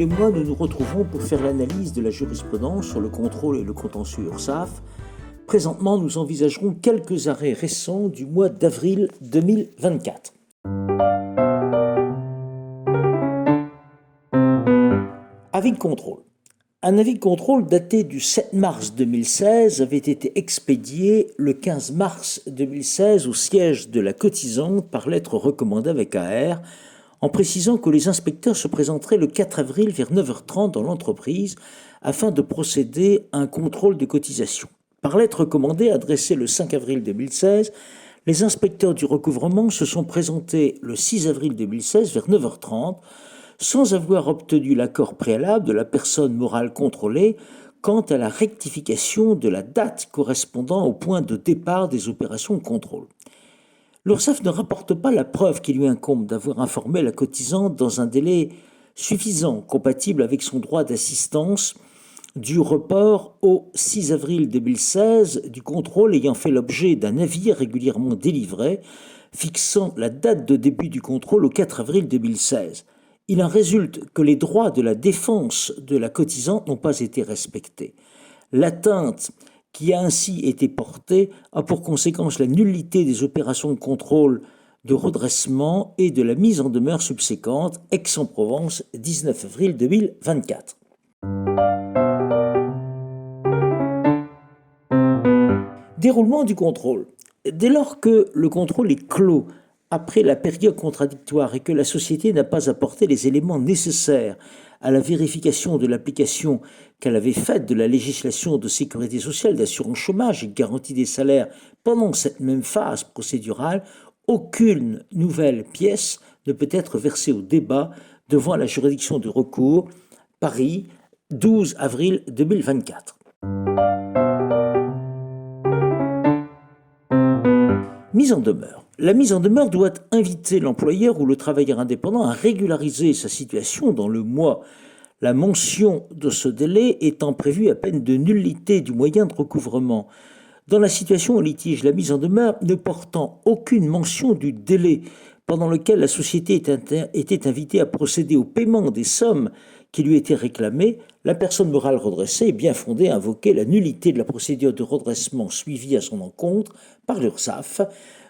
les mois, nous nous retrouvons pour faire l'analyse de la jurisprudence sur le contrôle et le contentieux URSSAF. Présentement, nous envisagerons quelques arrêts récents du mois d'avril 2024. Avis de contrôle. Un avis de contrôle daté du 7 mars 2016 avait été expédié le 15 mars 2016 au siège de la cotisante par lettre recommandée avec AR, en précisant que les inspecteurs se présenteraient le 4 avril vers 9h30 dans l'entreprise afin de procéder à un contrôle de cotisation. Par lettre recommandée adressée le 5 avril 2016, les inspecteurs du recouvrement se sont présentés le 6 avril 2016 vers 9h30 sans avoir obtenu l'accord préalable de la personne morale contrôlée quant à la rectification de la date correspondant au point de départ des opérations de contrôle. L'URSSAF ne rapporte pas la preuve qui lui incombe d'avoir informé la cotisante dans un délai suffisant, compatible avec son droit d'assistance, du report au 6 avril 2016 du contrôle ayant fait l'objet d'un avis régulièrement délivré, fixant la date de début du contrôle au 4 avril 2016. Il en résulte que les droits de la défense de la cotisante n'ont pas été respectés. L'atteinte qui a ainsi été portée a pour conséquence la nullité des opérations de contrôle de redressement et de la mise en demeure subséquente, Aix-en-Provence, 19 avril 2024. Déroulement du contrôle. Dès lors que le contrôle est clos après la période contradictoire et que la société n'a pas apporté les éléments nécessaires à la vérification de l'application qu'elle avait faite de la législation de sécurité sociale, d'assurance chômage et de garantie des salaires pendant cette même phase procédurale, aucune nouvelle pièce ne peut être versée au débat devant la juridiction de recours, Paris, 12 avril 2024. Mise en demeure. La mise en demeure doit inviter l'employeur ou le travailleur indépendant à régulariser sa situation dans le mois, la mention de ce délai étant prévue à peine de nullité du moyen de recouvrement. Dans la situation au litige, la mise en demeure ne portant aucune mention du délai pendant lequel la société était invitée à procéder au paiement des sommes qui lui étaient réclamées, la personne morale redressée est bien fondée à invoquer la nullité de la procédure de redressement suivie à son encontre par l'URSSAF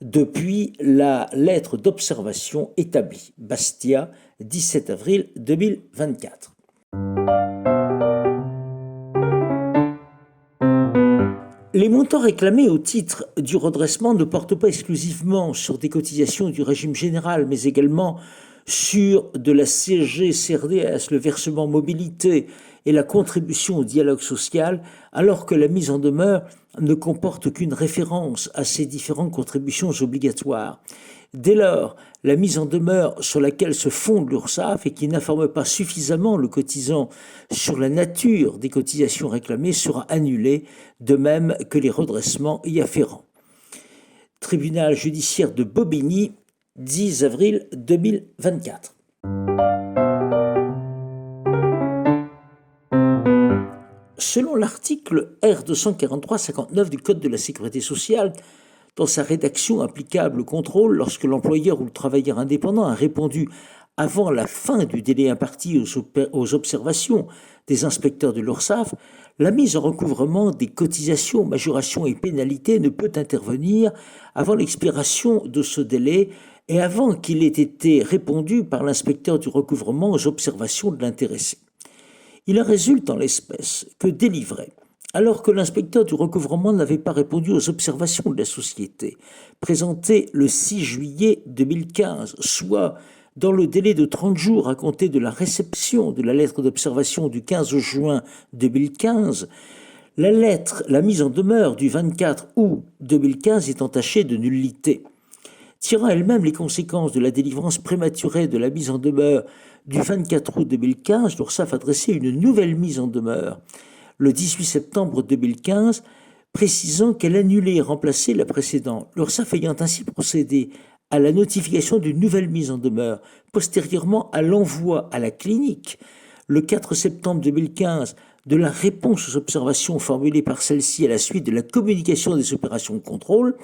depuis la lettre d'observation établie. Bastia, 17 avril 2024. Les montants réclamés au titre du redressement ne portent pas exclusivement sur des cotisations du régime général, mais également sur de la CSG, CRDS, le versement mobilité et la contribution au dialogue social, alors que la mise en demeure ne comporte aucune référence à ces différentes contributions obligatoires. Dès lors, la mise en demeure sur laquelle se fonde l'URSSAF et qui n'informe pas suffisamment le cotisant sur la nature des cotisations réclamées sera annulée, de même que les redressements y afférents. Tribunal judiciaire de Bobigny, 10 avril 2024. Selon l'article R243-59 du Code de la Sécurité sociale, dans sa rédaction applicable au contrôle, lorsque l'employeur ou le travailleur indépendant a répondu avant la fin du délai imparti aux observations des inspecteurs de l'URSSAF, la mise en recouvrement des cotisations, majorations et pénalités ne peut intervenir avant l'expiration de ce délai et avant qu'il ait été répondu par l'inspecteur du recouvrement aux observations de l'intéressé. Il en résulte en l'espèce que délivré, alors que l'inspecteur du recouvrement n'avait pas répondu aux observations de la société, présentées le 6 juillet 2015, soit dans le délai de 30 jours à compter de la réception de la lettre d'observation du 15 juin 2015, la mise en demeure du 24 août 2015 est entachée de nullité. Tirant elle-même les conséquences de la délivrance prématurée de la mise en demeure du 24 août 2015, l'URSSAF a dressé une nouvelle mise en demeure le 18 septembre 2015, précisant qu'elle annulait et remplaçait la précédente. L'URSSAF ayant ainsi procédé à la notification d'une nouvelle mise en demeure, postérieurement à l'envoi à la clinique, le 4 septembre 2015, de la réponse aux observations formulées par celle-ci à la suite de la communication des opérations de contrôle,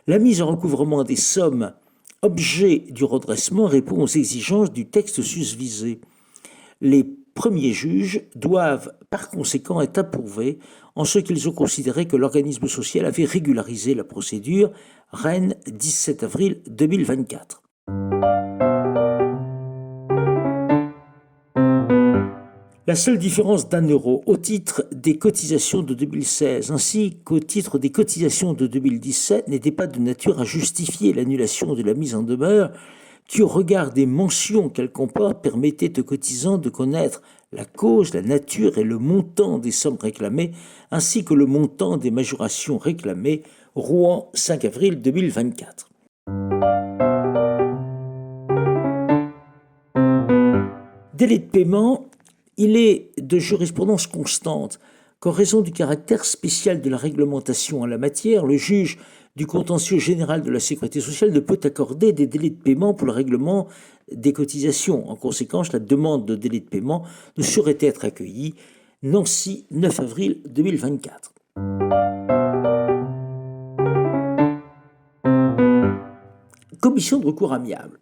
la mise en recouvrement des sommes objet du redressement répond aux exigences du texte susvisé. Les premiers juges doivent par conséquent être approuvés en ce qu'ils ont considéré que l'organisme social avait régularisé la procédure. Rennes, 17 avril 2024. La seule différence d'1 € au titre des cotisations de 2016 ainsi qu'au titre des cotisations de 2017 n'était pas de nature à justifier l'annulation de la mise en demeure qui, au regard des mentions qu'elle comporte, permettait aux cotisants de connaître la cause, la nature et le montant des sommes réclamées, ainsi que le montant des majorations réclamées. Rouen, 5 avril 2024. Délai de paiement. Il est de jurisprudence constante qu'en raison du caractère spécial de la réglementation en la matière, le juge du contentieux général de la Sécurité sociale ne peut accorder des délais de paiement pour le règlement des cotisations. En conséquence, la demande de délai de paiement ne saurait être accueillie. Nancy, 9 avril 2024. Commission de recours amiable.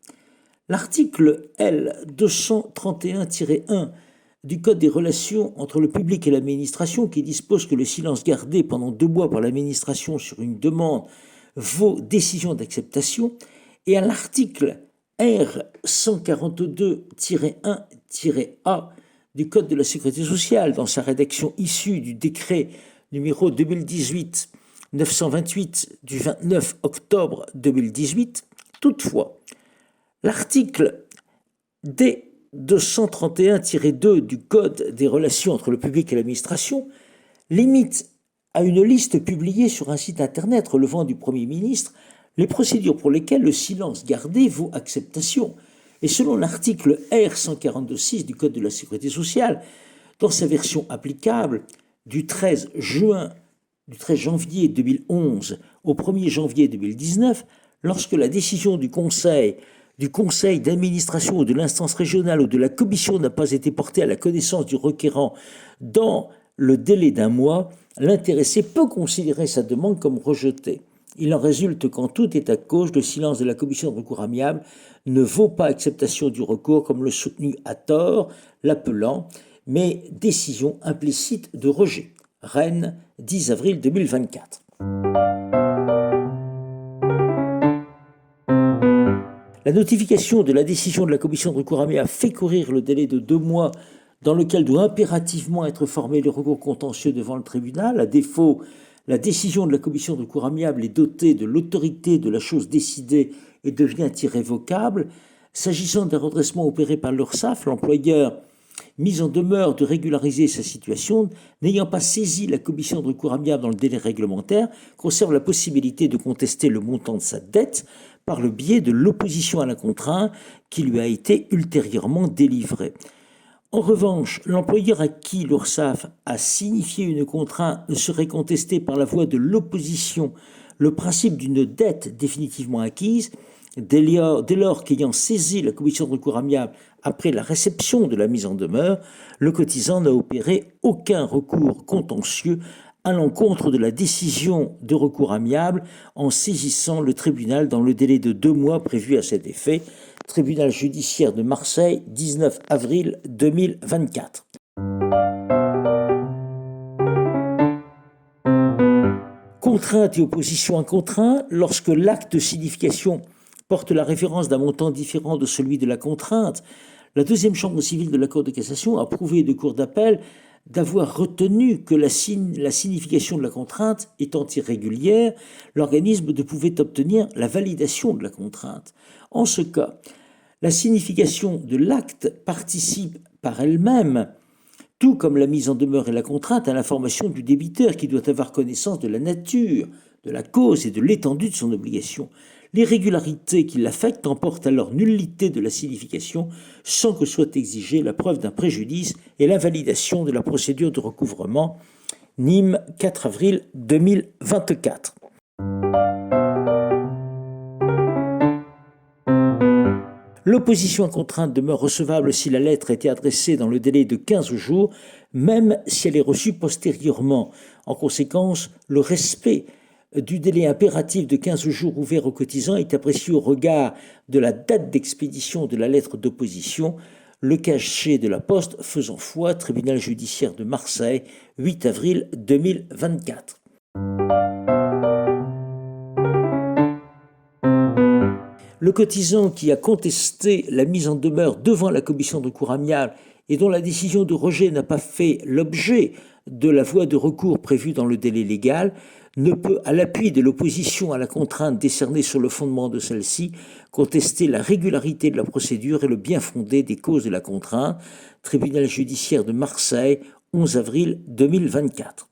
L'article L. 231-1 du Code des relations entre le public et l'administration, qui dispose que le silence gardé pendant 2 mois par l'administration sur une demande vaut décision d'acceptation, et à l'article R. 142-1-A du Code de la Sécurité sociale, dans sa rédaction issue du décret numéro 2018-928 du 29 octobre 2018. Toutefois, l'article D. 231-2 du Code des relations entre le public et l'administration limite à une liste publiée sur un site internet relevant du Premier ministre les procédures pour lesquelles le silence gardé vaut acceptation. Et selon l'article R. 142-6 du Code de la Sécurité sociale, dans sa version applicable du 13 janvier 2011 au 1er janvier 2019, lorsque la décision du conseil d'administration ou de l'instance régionale ou de la commission n'a pas été portée à la connaissance du requérant dans le délai d'1 mois, l'intéressé peut considérer sa demande comme rejetée. Il en résulte qu'en tout état de cause, le silence de la commission de recours amiable ne vaut pas acceptation du recours comme le soutenu à tort l'appelant, mais décision implicite de rejet. Rennes, 10 avril 2024. La notification de la décision de la commission de recours amiable fait courir le délai de 2 mois dans lequel doit impérativement être formé le recours contentieux devant le tribunal. À défaut, la décision de la commission de recours amiable est dotée de l'autorité de la chose décidée et devient irrévocable. S'agissant d'un redressement opéré par l'URSSAF, l'employeur mis en demeure de régulariser sa situation, n'ayant pas saisi la commission de recours amiable dans le délai réglementaire, conserve la possibilité de contester le montant de sa dette par le biais de l'opposition à la contrainte qui lui a été ultérieurement délivrée. En revanche, l'employeur à qui l'URSSAF a signifié une contrainte ne serait contesté par la voie de l'opposition le principe d'une dette définitivement acquise, dès lors qu'ayant saisi la commission de recours amiable après la réception de la mise en demeure, le cotisant n'a opéré aucun recours contentieux à l'encontre de la décision de recours amiable en saisissant le tribunal dans le délai de 2 mois prévu à cet effet. Tribunal judiciaire de Marseille, 19 avril 2024. Contrainte et opposition à contrainte, lorsque l'acte de signification porte la référence d'un montant différent de celui de la contrainte, la deuxième chambre civile de la Cour de cassation a prouvé de cour d'appel d'avoir retenu que la signification de la contrainte étant irrégulière, l'organisme ne pouvait obtenir la validation de la contrainte. En ce cas, la signification de l'acte participe par elle-même, tout comme la mise en demeure et la contrainte, à l'information du débiteur qui doit avoir connaissance de la nature, de la cause et de l'étendue de son obligation. L'irrégularité qui l'affecte emporte alors nullité de la signification sans que soit exigée la preuve d'un préjudice et l'invalidation de la procédure de recouvrement. Nîmes, 4 avril 2024. L'opposition à contrainte demeure recevable si la lettre a été adressée dans le délai de 15 jours, même si elle est reçue postérieurement. En conséquence, le respect du délai impératif de 15 jours ouvert aux cotisants est apprécié au regard de la date d'expédition de la lettre d'opposition. le cachet de la Poste faisant foi, tribunal judiciaire de Marseille, 8 avril 2024. Le cotisant qui a contesté la mise en demeure devant la commission de recours amiable et dont la décision de rejet n'a pas fait l'objet de la voie de recours prévue dans le délai légal ne peut, à l'appui de l'opposition à la contrainte décernée sur le fondement de celle-ci, contester la régularité de la procédure et le bien fondé des causes de la contrainte. Tribunal judiciaire de Marseille, 11 avril 2024.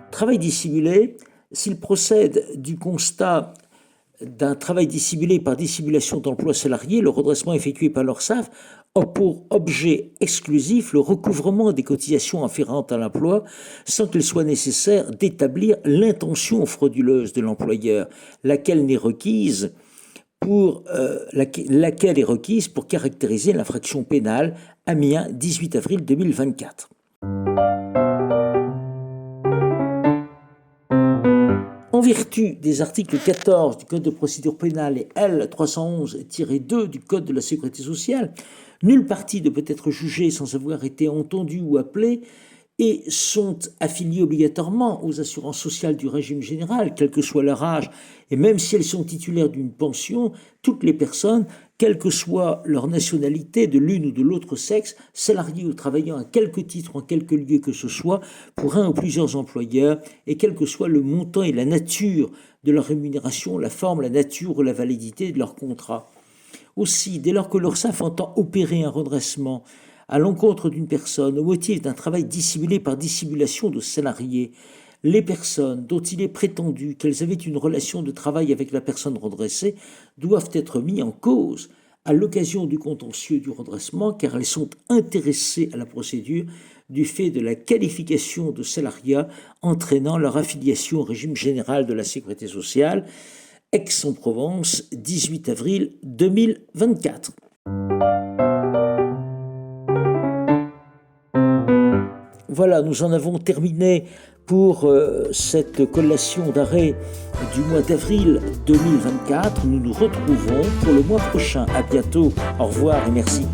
Travail dissimulé. S'il procède du constat d'un travail dissimulé par dissimulation d'emploi salarié, le redressement effectué par l'Urssaf a pour objet exclusif le recouvrement des cotisations afférentes à l'emploi sans qu'il soit nécessaire d'établir l'intention frauduleuse de l'employeur, laquelle est requise pour caractériser l'infraction pénale. Amiens, 18 avril 2024. En vertu des articles 14 du Code de procédure pénale et L. 311-2 du Code de la sécurité sociale, nulle partie ne peut être jugée sans avoir été entendue ou appelée et sont affiliées obligatoirement aux assurances sociales du régime général, quel que soit leur âge, et même si elles sont titulaires d'une pension, toutes les personnes, quelle que soit leur nationalité de l'une ou de l'autre sexe, salariées ou travaillant à quelque titre en quelque lieu que ce soit, pour un ou plusieurs employeurs, et quel que soit le montant et la nature de leur rémunération, la forme, la nature ou la validité de leur contrat. Aussi, dès lors que l'Urssaf entend opérer un redressement à l'encontre d'une personne au motif d'un travail dissimulé par dissimulation de salariés, les personnes dont il est prétendu qu'elles avaient une relation de travail avec la personne redressée doivent être mises en cause à l'occasion du contentieux du redressement, car elles sont intéressées à la procédure du fait de la qualification de salariat entraînant leur affiliation au régime général de la sécurité sociale. Aix-en-Provence, 18 avril 2024. Voilà, nous en avons terminé pour cette collation d'arrêt du mois d'avril 2024. Nous nous retrouvons pour le mois prochain. À bientôt. Au revoir et merci.